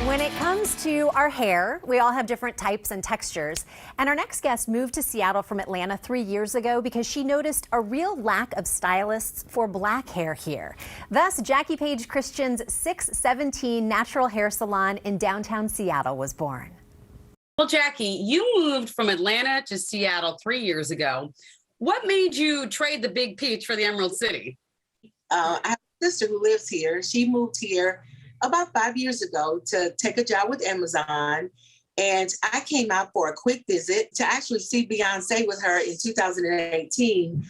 When it comes to our hair, we all have different types and textures. And our next guest moved to Seattle from Atlanta 3 years ago because she noticed a real lack of stylists for black hair here. Thus, Jackie Page Christian's 617 Natural Hair Salon in downtown Seattle was born. Well, Jackie, you moved from Atlanta to Seattle 3 years ago. What made you trade the Big Peach for the Emerald City? I have a sister who lives here. She moved here about 5 years ago to take a job with Amazon. And I came out for a quick visit to actually see Beyonce with her in 2018.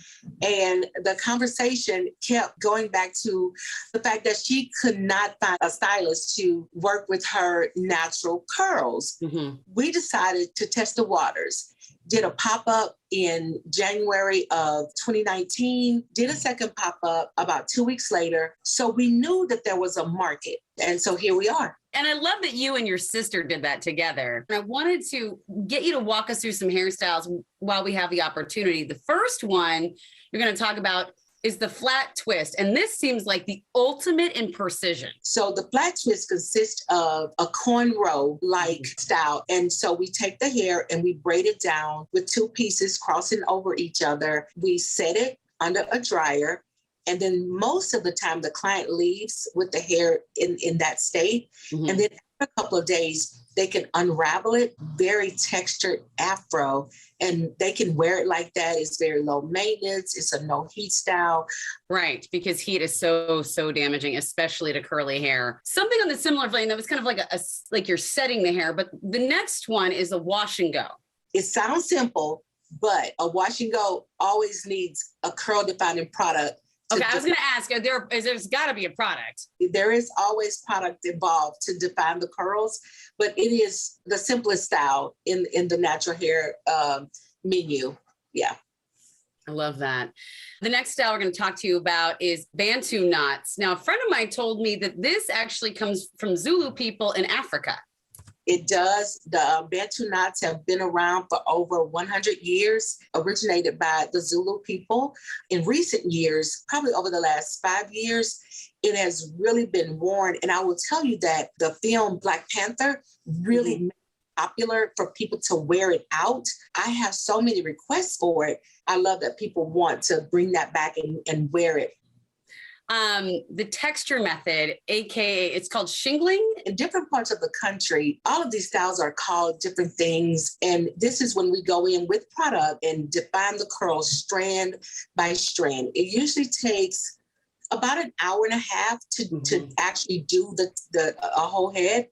And the conversation kept going back to the fact that she could not find a stylist to work with her natural curls. Mm-hmm. We decided to test the waters. Did a pop-up in January of 2019, did a second pop-up about 2 weeks later. So we knew that there was a market. And so here we are. And I love that you and your sister did that together. And I wanted to get you to walk us through some hairstyles while we have the opportunity. The first one you're going to talk about is the flat twist. And this seems like the ultimate in precision. So the flat twist consists of a cornrow-like style. And so we take the hair and we braid it down with two pieces crossing over each other. We set it under a dryer. And then most of the time the client leaves with the hair in that state. Mm-hmm. And then after a couple of days, they can unravel it, very textured afro, and they can wear it like that. It's very low maintenance. It's a no heat style. Right, because heat is so damaging, especially to curly hair. Something on the similar vein that was kind of like like you're setting the hair, but the next one is a wash and go. It sounds simple, but a wash and go always needs a curl defining product. Okay, I was going to ask, there's got to be a product. There is always product involved to define the curls, but it is the simplest style in the natural hair menu. Yeah. I love that. The next style we're going to talk to you about is Bantu knots. Now, a friend of mine told me that this actually comes from Zulu people in Africa. It does. The Bantu knots have been around for over 100 years, originated by the Zulu people. In recent years, probably over the last 5 years, it has really been worn. And I will tell you that the film Black Panther really made it popular for people to wear it out. I have so many requests for it. I love that people want to bring that back and wear it. The texture method, AKA it's called shingling. In different parts of the country, all of these styles are called different things. And this is when we go in with product and define the curls strand by strand. It usually takes about an hour and a half to actually do a whole head.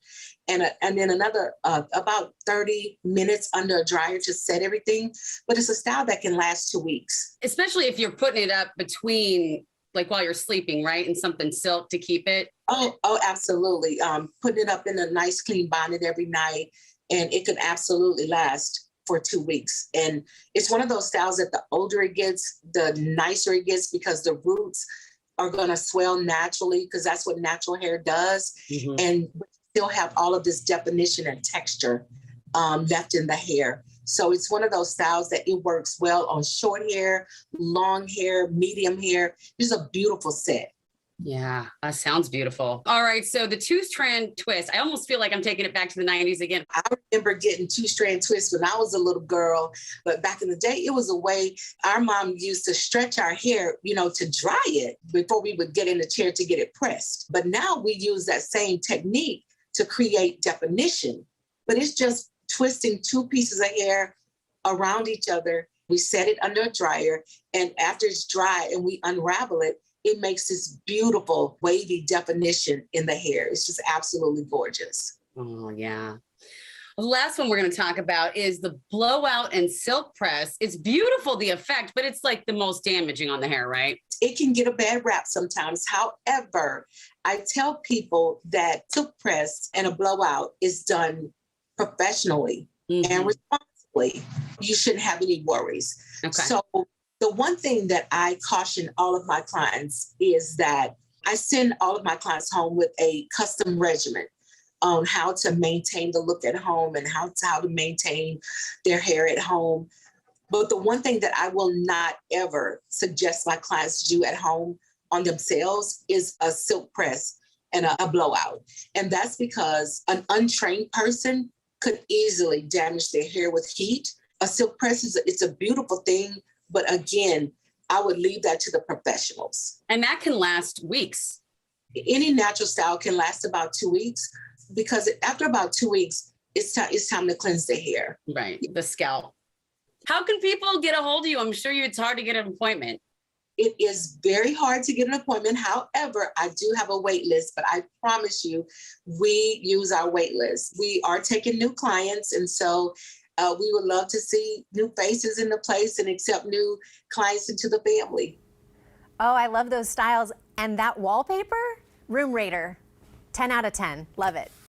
And then another about 30 minutes under a dryer to set everything. But it's a style that can last 2 weeks. Especially if you're putting it up between, like while you're sleeping, right? And something silk to keep it. Oh, absolutely. Putting it up in a nice clean bonnet every night, and it can absolutely last for 2 weeks. And it's one of those styles that the older it gets, the nicer it gets, because the roots are going to swell naturally, because that's what natural hair does. Mm-hmm. And still have all of this definition and texture left in the hair. So it's one of those styles that it works well on short hair, long hair, medium hair. It's a beautiful set. Yeah, that sounds beautiful. All right, so the two-strand twist. I almost feel like I'm taking it back to the 90s again. I remember getting two-strand twists when I was a little girl, but back in the day, it was a way our mom used to stretch our hair, to dry it before we would get in the chair to get it pressed. But now we use that same technique to create definition, but it's just twisting two pieces of hair around each other. We set it under a dryer, and after it's dry and we unravel it, it makes this beautiful wavy definition in the hair. It's just absolutely gorgeous. Oh, yeah. The last one we're going to talk about is the blowout and silk press. It's beautiful, the effect, but it's like the most damaging on the hair, right? It can get a bad rap sometimes. However, I tell people that silk press and a blowout is done professionally and responsibly. You shouldn't have any worries. Okay. So the one thing that I caution all of my clients is that I send all of my clients home with a custom regimen on how to maintain the look at home and how to maintain their hair at home. But the one thing that I will not ever suggest my clients do at home on themselves is a silk press and a blowout. And that's because an untrained person could easily damage their hair with heat. A silk press it's a beautiful thing, but again, I would leave that to the professionals. And that can last weeks. Any natural style can last about 2 weeks, because after about 2 weeks, it's time to cleanse the hair. Right, the scalp. How can people get a hold of you? I'm sure it's hard to get an appointment. It is very hard to get an appointment. However, I do have a wait list, but I promise you, we use our wait list. We are taking new clients, and so we would love to see new faces in the place and accept new clients into the family. Oh, I love those styles. And that wallpaper, room rater, 10 out of 10. Love it.